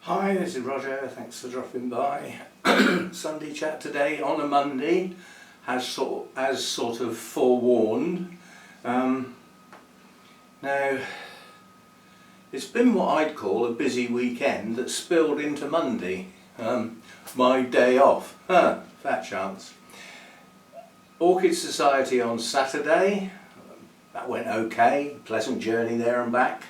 Hi, this is Roger, thanks for dropping by. Sunday chat today on a Monday, as sort of forewarned. Now, it's been what I'd call a busy weekend that spilled into Monday, my day off. Fat chance. Orchid Society on Saturday, that went okay, pleasant journey there and back.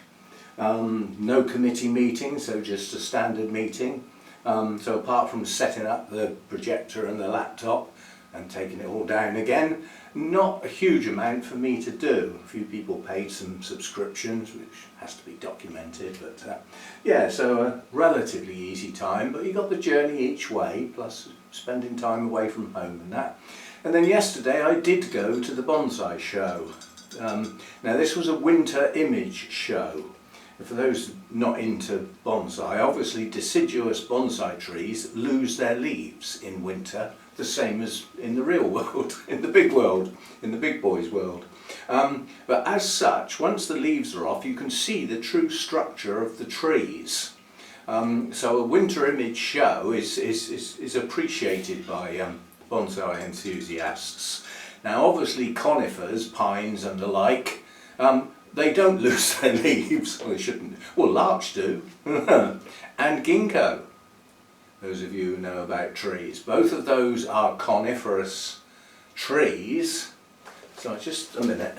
No committee meeting, so just a standard meeting. So apart from setting up the projector and the laptop and taking it all down again, not a huge amount for me to do. A few people paid some subscriptions, which has to be documented, but yeah, so a relatively easy time, but you got the journey each way, plus spending time away from home and that. And then yesterday I did go to the bonsai show. Now this was a winter image show. For those not into bonsai, obviously deciduous bonsai trees lose their leaves in winter, the same as in the real world, in the big world, in the big boys world. But as such, once the leaves are off, you can see the true structure of the trees. So a winter image show is appreciated by bonsai enthusiasts. Now obviously conifers, pines and the like, they don't lose their leaves, well they shouldn't, well larch do, and ginkgo, those of you who know about trees. Both of those are coniferous trees, so just a minute.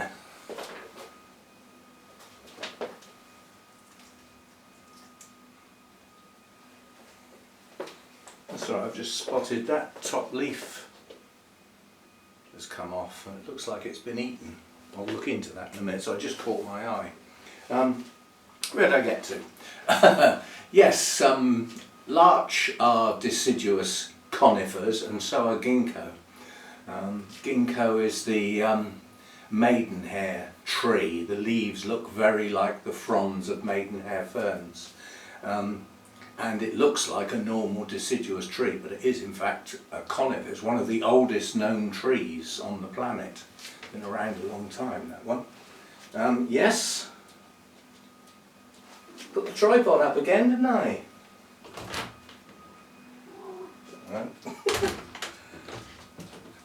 That's all right, I've just spotted that top leaf has come off and it looks like it's been eaten. I'll look into that in a minute, so I just caught my eye. Where did I get to? Yes, larch are deciduous conifers and so are ginkgo. Ginkgo is the maidenhair tree. The leaves look very like the fronds of maidenhair ferns. And it looks like a normal deciduous tree, but it is in fact a conifer. It's one of the oldest known trees on the planet. Been around a long time, that one. Yes. Put the tripod up again, didn't I?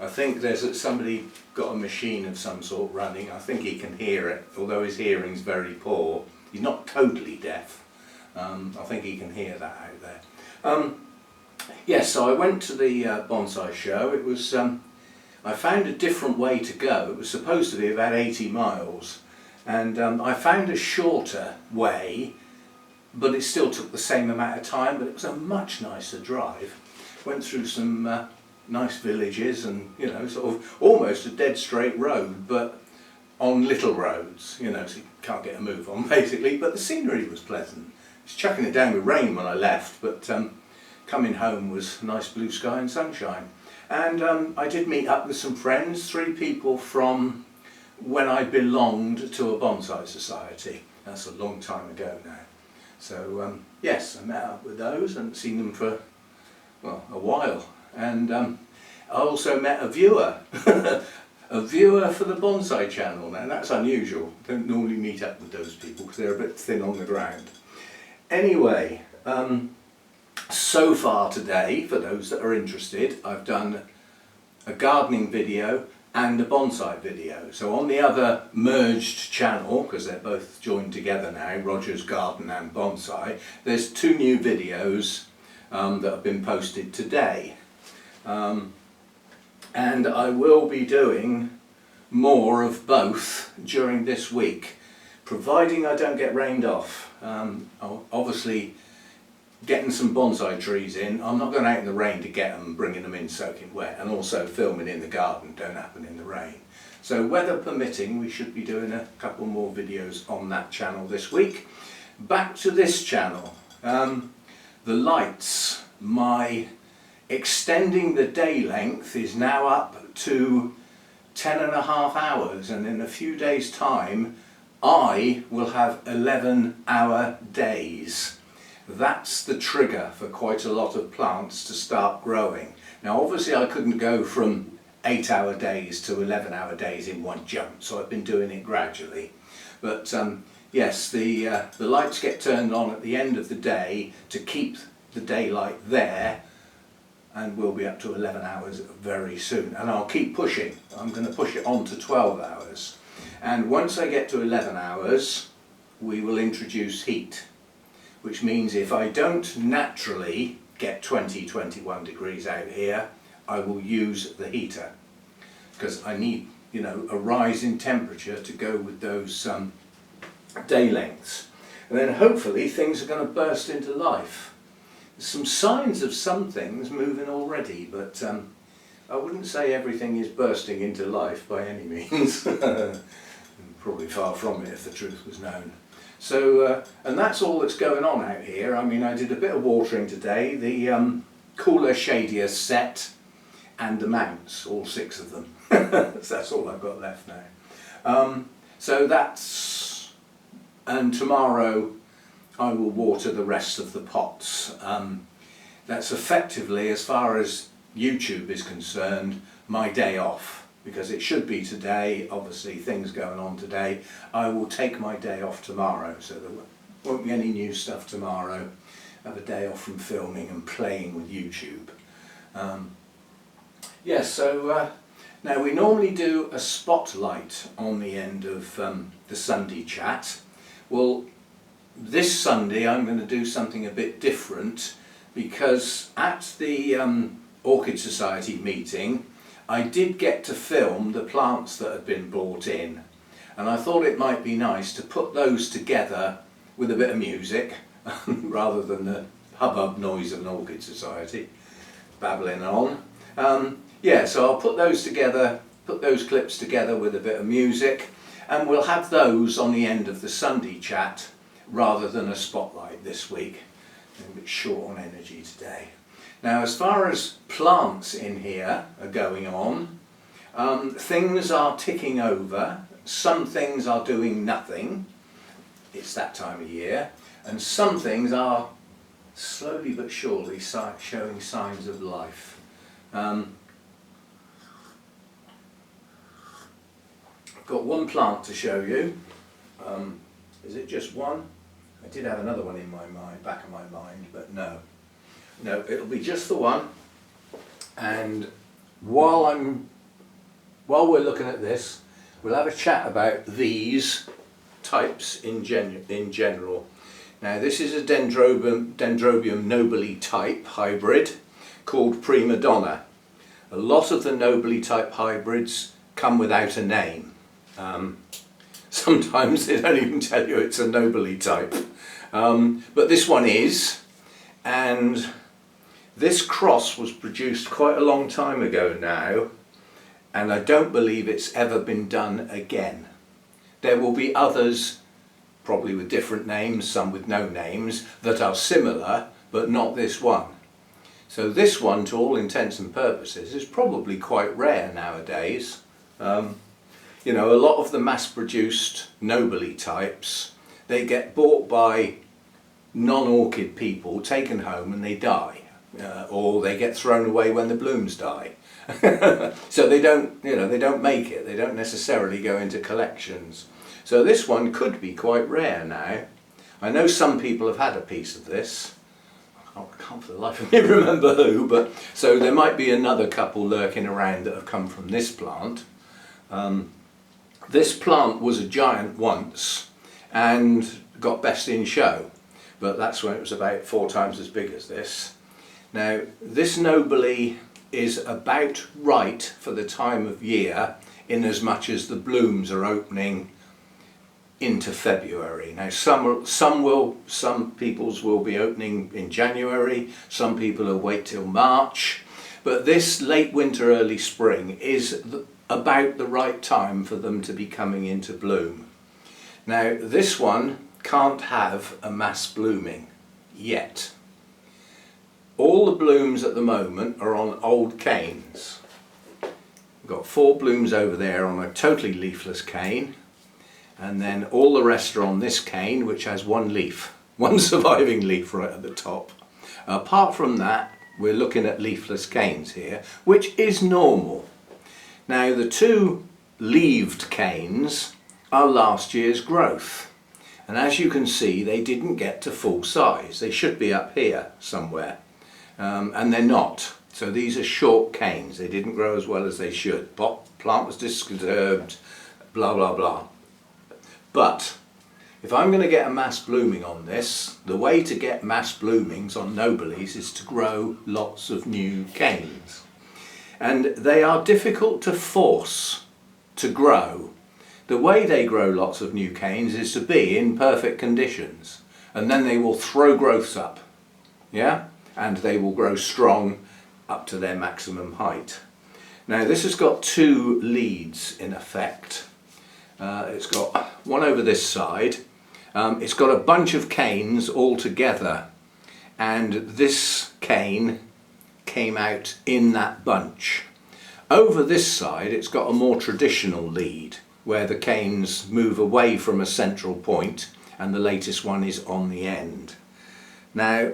I think there's somebody got a machine of some sort running. I think he can hear it, although his hearing's very poor. He's not totally deaf. I think he can hear that out there. Yes, so I went to the bonsai show. It was. I found a different way to go. It was supposed to be about 80 miles and I found a shorter way, but it still took the same amount of time, but it was a much nicer drive. Went through some nice villages and, you know, sort of almost a dead straight road, but on little roads, you know, so you can't get a move on basically, but the scenery was pleasant. It's chucking it down with rain when I left, but coming home was nice blue sky and sunshine. And I did meet up with some friends, 3 people from when I belonged to a bonsai society. That's a long time ago now. So yes, I met up with those and seen them for, well, a while. And I also met a viewer, a viewer for the Bonsai Channel. Now that's unusual. Don't normally meet up with those people because they're a bit thin on the ground. Anyway, so far today, for those that are interested, I've done a gardening video and a bonsai video. So on the other merged channel, because they're both joined together now, Roger's Garden and Bonsai, there's 2 new videos that have been posted today. And I will be doing more of both during this week, providing I don't get rained off. Obviously, getting some bonsai trees in, I'm not going out in the rain to get them, bringing them in soaking wet, and also filming in the garden don't happen in the rain. So weather permitting, we should be doing a couple more videos on that channel this week. Back to this channel, the lights, my extending the day length is now up to 10.5 hours, and in a few days time I will have 11-hour days. That's the trigger for quite a lot of plants to start growing. Now obviously I couldn't go from 8-hour days to 11-hour days in one jump, so I've been doing it gradually. But yes, the lights get turned on at the end of the day to keep the daylight there, and we'll be up to 11 hours very soon. And I'll keep pushing. I'm going to push it on to 12 hours. And once I get to 11 hours, we will introduce heat, which means if I don't naturally get 20-21 degrees out here, I will use the heater, because I need, you know, a rise in temperature to go with those day lengths. And then hopefully things are going to burst into life. There's some signs of some things moving already, but I wouldn't say everything is bursting into life by any means. Probably far from it if the truth was known. So, and that's all that's going on out here. I mean, I did a bit of watering today. The cooler, shadier set and the mounts, all 6 of them. That's all I've got left now. So that's, and tomorrow I will water the rest of the pots. That's effectively, as far as YouTube is concerned, my day off. Because it should be today, obviously things going on today. I will take my day off tomorrow, so there won't be any new stuff tomorrow. Have a day off from filming and playing with YouTube. Yes, so now we normally do a spotlight on the end of the Sunday chat. Well, this Sunday I'm going to do something a bit different, because at the Orchid Society meeting I did get to film the plants that had been brought in, and I thought it might be nice to put those together with a bit of music rather than the hubbub noise of an Orchid Society babbling on. Yeah, so I'll put those together, put those clips together with a bit of music, and we'll have those on the end of the Sunday chat rather than a spotlight this week. I'm a bit short on energy today. Now, as far as plants in here are going on, things are ticking over. Some things are doing nothing. It's that time of year. And some things are slowly but surely showing signs of life. I've got one plant to show you. Is it just one? I did have another one in my mind, back of my mind, but no. No, it'll be just the one. And while we're looking at this, we'll have a chat about these types in general. Now, this is a Dendrobium nobile type hybrid called Prima Donna. A lot of the nobile type hybrids come without a name. Sometimes they don't even tell you it's a nobile type. But this one is, and this cross was produced quite a long time ago now, and I don't believe it's ever been done again. There will be others, probably with different names, some with no names, that are similar, but not this one. So this one, to all intents and purposes, is probably quite rare nowadays. You know, a lot of the mass-produced nobile types, they get bought by non-orchid people, taken home, and they die. Or they get thrown away when the blooms die. So they don't, you know, they don't make it. They don't necessarily go into collections. So this one could be quite rare now. I know some people have had a piece of this. I can't for the life of me remember who, but so there might be another couple lurking around that have come from this plant. This plant was a giant once and got best in show, but that's when it was about 4 times as big as this. Now, this nobile is about right for the time of year, in as much as the blooms are opening into February. Now, some people's will be opening in January, some people will wait till March, but this late winter, early spring is about the right time for them to be coming into bloom. Now, this one can't have a mass blooming yet. All the blooms at the moment are on old canes. We've got 4 blooms over there on a totally leafless cane, and then all the rest are on this cane, which has 1 leaf, 1 surviving leaf right at the top. Apart from that, we're looking at leafless canes here, which is normal. Now, the 2 leaved canes are last year's growth, And as you can see, they didn't get to full size. They should be up here somewhere, and they're not. So these are short canes. They didn't grow as well as they should. Plant was disturbed, blah blah blah. But if I'm going to get a mass blooming on this, the way to get mass bloomings on Nobiles is to grow lots of new canes. And they are difficult to force to grow. The way they grow lots of new canes is to be in perfect conditions, and then they will throw growths up, yeah, and they will grow strong up to their maximum height. Now this has got two leads in effect. It's got one over this side. It's got a bunch of canes all together, and this cane came out in that bunch. Over this side it's got a more traditional lead where the canes move away from a central point, and the latest one is on the end. Now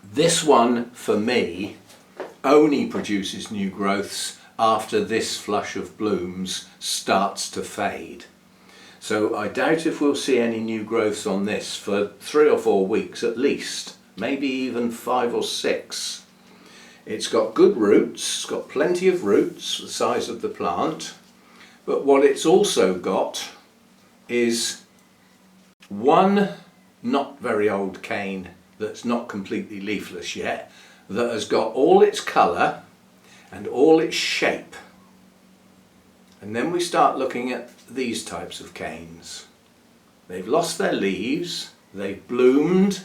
this one for me only produces new growths after this flush of blooms starts to fade. So I doubt if we'll see any new growths on this for 3 or 4 weeks at least, maybe even 5 or 6. It's got good roots, it's got plenty of roots, the size of the plant, but what it's also got is one not very old cane that's not completely leafless yet, that has got all its colour and all its shape. And then we start looking at these types of canes. They've lost their leaves, they've bloomed,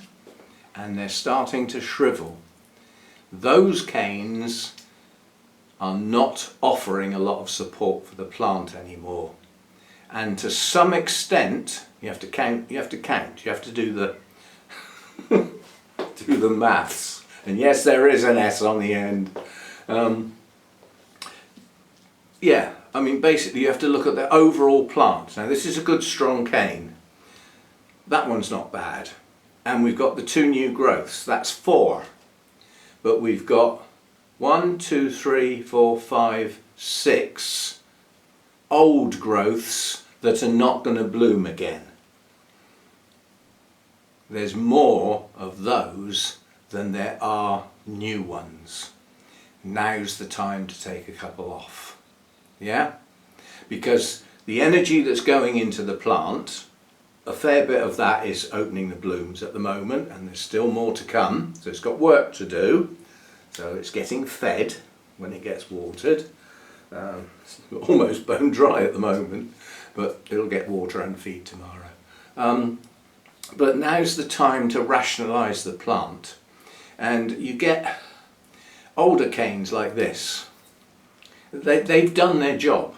and they're starting to shrivel. Those canes are not offering a lot of support for the plant anymore. And to some extent, you have to count, you have to do the do the maths. And yes, there is an S on the end. Yeah, I mean basically you have to look at the overall plant. Now this is a good strong cane. That one's not bad. And we've got the 2 new growths, that's 4. But we've got 1, 2, 3, 4, 5, 6 old growths that are not going to bloom again. There's more of those than there are new ones. Now's the time to take a couple off. Yeah? Because the energy that's going into the plant, a fair bit of that is opening the blooms at the moment, and there's still more to come, so it's got work to do. So it's getting fed when it gets watered. It's almost bone dry at the moment, but it'll get water and feed tomorrow. But now's the time to rationalise the plant, and you get older canes like this. They've done their job.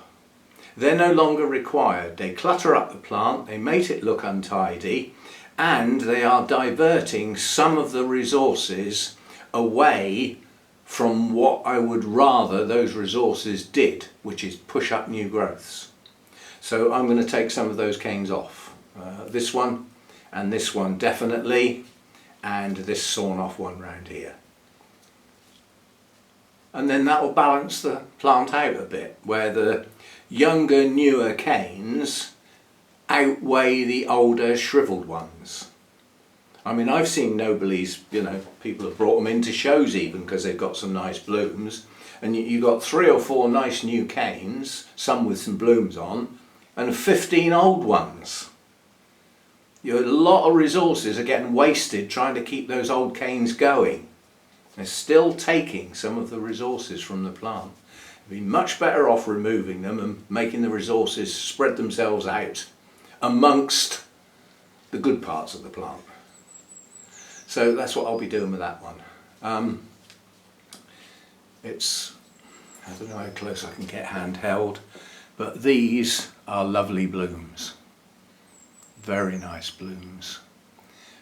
They're no longer required. They clutter up the plant, they make it look untidy, and they are diverting some of the resources away from what I would rather those resources did, which is push up new growths. So I'm going to take some of those canes off. This one and this one definitely, and this sawn off one round here. And then that will balance the plant out a bit, where the younger, newer canes outweigh the older, shriveled ones. I mean, I've seen Nobiles, you know, people have brought them into shows even because they've got some nice blooms, and you've got 3 or 4 nice new canes, some with some blooms on, and 15 old ones. A lot of resources are getting wasted trying to keep those old canes going. They're still taking some of the resources from the plant. You'd be much better off removing them and making the resources spread themselves out amongst the good parts of the plant. So that's what I'll be doing with that one. It's, I don't know how close I can get handheld, but these are lovely blooms. Very nice blooms.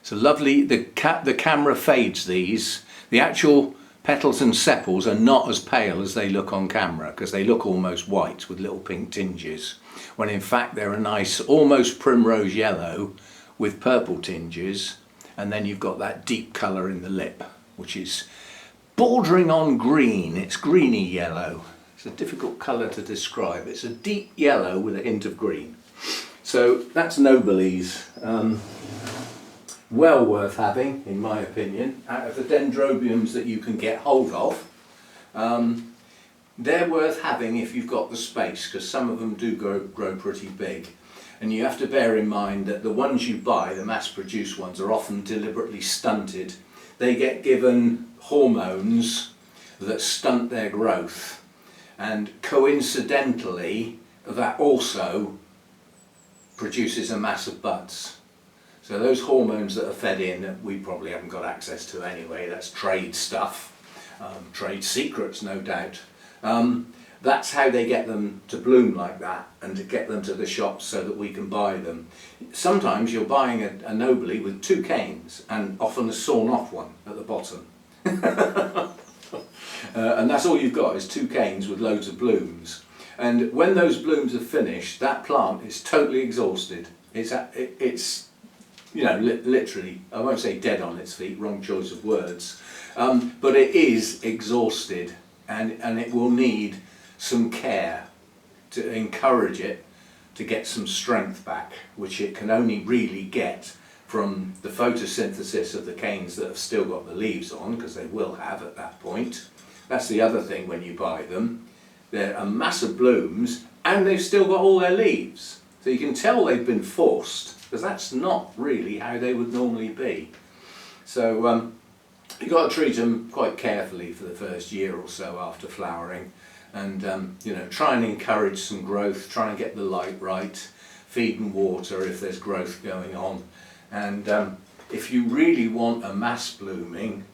So lovely, the camera fades these. The actual petals and sepals are not as pale as they look on camera, because they look almost white with little pink tinges, when in fact they're a nice almost primrose yellow with purple tinges, and then you've got that deep colour in the lip, which is bordering on green. It's greeny yellow. It's a difficult colour to describe. It's a deep yellow with a hint of green. So So that's Nobiles. Well worth having, in my opinion. Out of the dendrobiums that you can get hold of, they're worth having if you've got the space, because some of them do grow pretty big. And you have to bear in mind that the ones you buy, the mass-produced ones, are often deliberately stunted. They get given hormones that stunt their growth, and coincidentally that also produces a mass of buds. So those hormones that are fed in that we probably haven't got access to anyway, that's trade stuff, trade secrets no doubt. That's how they get them to bloom like that and to get them to the shops so that we can buy them. Sometimes you're buying a nobile with 2 canes and often a sawn off one at the bottom. And that's all you've got is 2 canes with loads of blooms. And when those blooms are finished, that plant is totally exhausted. It's you know, literally, I won't say dead on its feet, wrong choice of words, but it is exhausted, and it will need some care to encourage it to get some strength back, which it can only really get from the photosynthesis of the canes that have still got the leaves on, because they will have at that point. That's the other thing when you buy them. They're a mass of blooms and they've still got all their leaves. So you can tell they've been forced, because that's not really how they would normally be. So you've got to treat them quite carefully for the first year or so after flowering, and you know, try and encourage some growth, try and get the light right, feed and water if there's growth going on. And if you really want a mass blooming,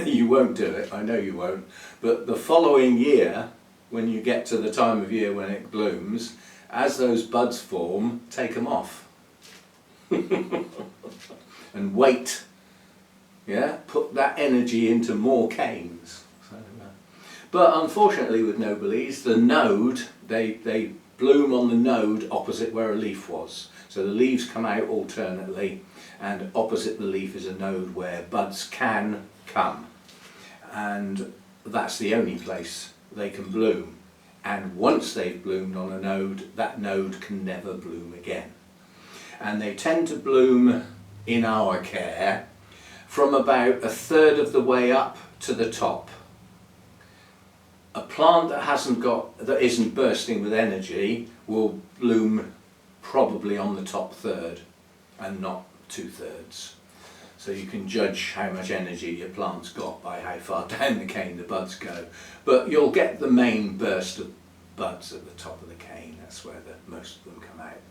you won't do it, I know you won't, but the following year, when you get to the time of year when it blooms, as those buds form, take them off. And wait. Yeah, put that energy into more canes. So, but unfortunately with Nobiles, the node, they bloom on the node opposite where a leaf was. So the leaves come out alternately, and opposite the leaf is a node where buds can come. And that's the only place they can bloom. And once they've bloomed on a node, that node can never bloom again. And they tend to bloom in our care from about 1/3 of the way up to the top. A plant that isn't bursting with energy will bloom probably on the top 1/3 and not 2/3. So you can judge how much energy your plant's got by how far down the cane the buds go. But you'll get the main burst of buds at the top of the cane. That's where most of them come out.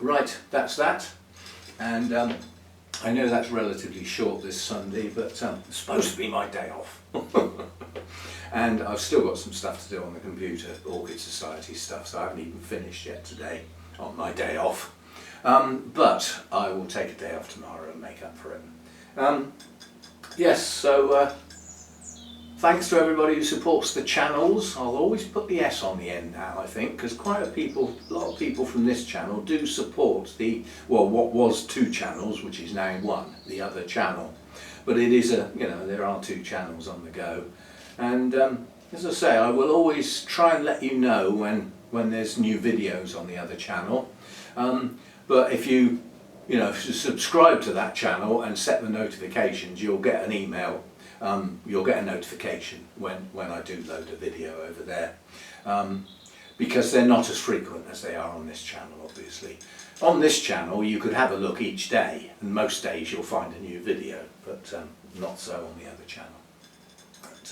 Right, that's that. And I know that's relatively short this Sunday, but it's supposed to be my day off. And I've still got some stuff to do on the computer, Orchid Society stuff, so I haven't even finished yet today on my day off. But I will take a day off tomorrow and make up for it. Yes, so thanks to everybody who supports the channels. I'll always put the S on the end now, I think, because quite a lot of people from this channel do support what was 2 channels, which is now 1, the other channel. But it is there are 2 channels on the go. And as I say, I will always try and let you know when there's new videos on the other channel. But if you subscribe to that channel and set the notifications, you'll get an email. You'll get a notification when I do load a video over there, because they're not as frequent as they are on this channel, obviously. On this channel you could have a look each day, and most days you'll find a new video, but not so on the other channel. But,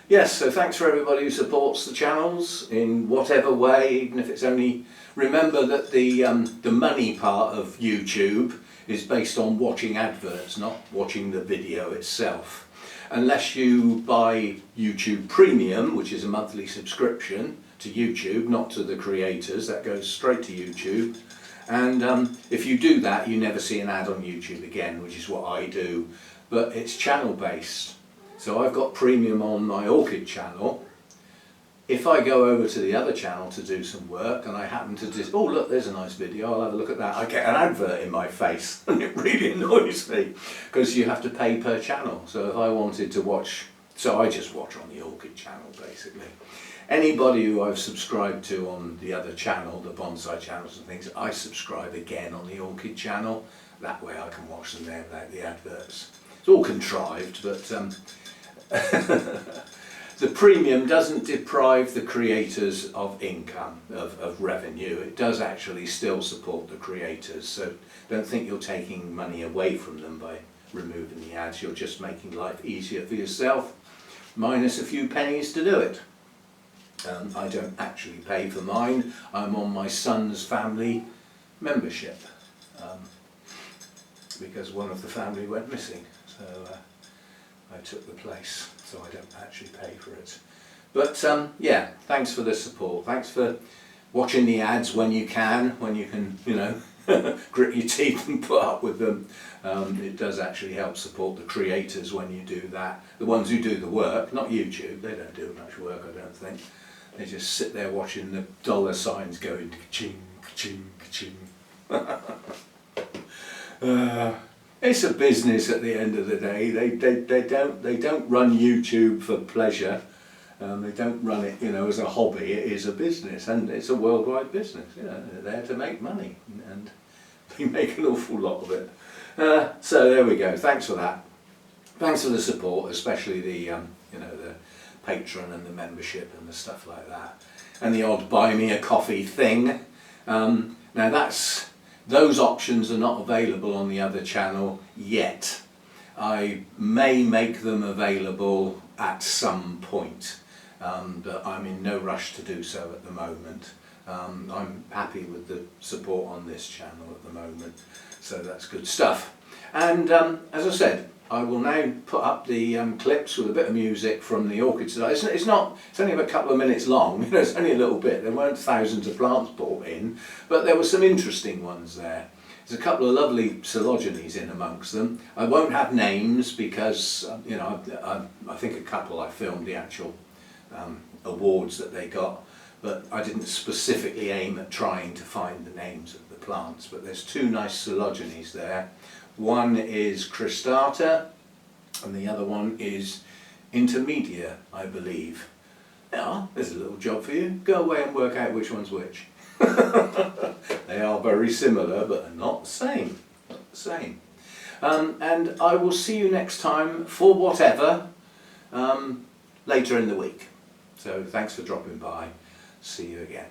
yes, so thanks for everybody who supports the channels in whatever way, even if it's only... Remember that the money part of YouTube is based on watching adverts, not watching the video itself. Unless you buy YouTube Premium, which is a monthly subscription to YouTube, not to the creators, that goes straight to YouTube. And if you do that, you never see an ad on YouTube again, which is what I do. But it's channel based. So I've got Premium on my Orchid channel. If I go over to the other channel to do some work and I happen to just, oh look, there's a nice video, I'll have a look at that, I get an advert in my face, and it really annoys me, because you have to pay per channel. So if I wanted to watch, so I just watch on the Orchid channel basically. Anybody who I've subscribed to on the other channel, the bonsai channels and things, I subscribe again on the Orchid channel. That way I can watch them there without the adverts. It's all contrived, but the premium doesn't deprive the creators of income, of revenue. It does actually still support the creators, so don't think you're taking money away from them by removing the ads. You're just making life easier for yourself, minus a few pennies to do it. I don't actually pay for mine. I'm on my son's family membership because one of the family went missing, so I took the place, so I don't actually pay for it. But yeah, thanks for the support. Thanks for watching the ads when you can, you know, grit your teeth and put up with them. It does actually help support the creators when you do that. The ones who do the work, not YouTube, they don't do much work, I don't think. They just sit there watching the dollar signs going ka-ching, ka-ching, ka-ching. It's a business at the end of the day. They don't run YouTube for pleasure. They don't run it, you know, as a hobby. It is a business, and it's a worldwide business. You know, they're there to make money, and they make an awful lot of it. So there we go. Thanks for that. Thanks for the support, especially the you know, the patron and the membership and the stuff like that, and the odd buy me a coffee thing. Now those options are not available on the other channel yet. I may make them available at some point, but I'm in no rush to do so at the moment. I'm happy with the support on this channel at the moment, so that's good stuff. And as I said, I will now put up the clips with a bit of music from the Orchid Society. It's only a couple of minutes long, you know, it's only a little bit. There weren't thousands of plants brought in, but there were some interesting ones there. There's a couple of lovely coleogenes in amongst them. I won't have names because, you know, I think a couple I filmed the actual awards that they got, but I didn't specifically aim at trying to find the names of the plants. But there's two nice coleogenes there. One is cristata and the other one is intermedia, I believe. Now, there's a little job for you. Go away and work out which one's which. They are very similar, but not the same. Not the same. And I will see you next time for whatever later in the week. So thanks for dropping by. See you again.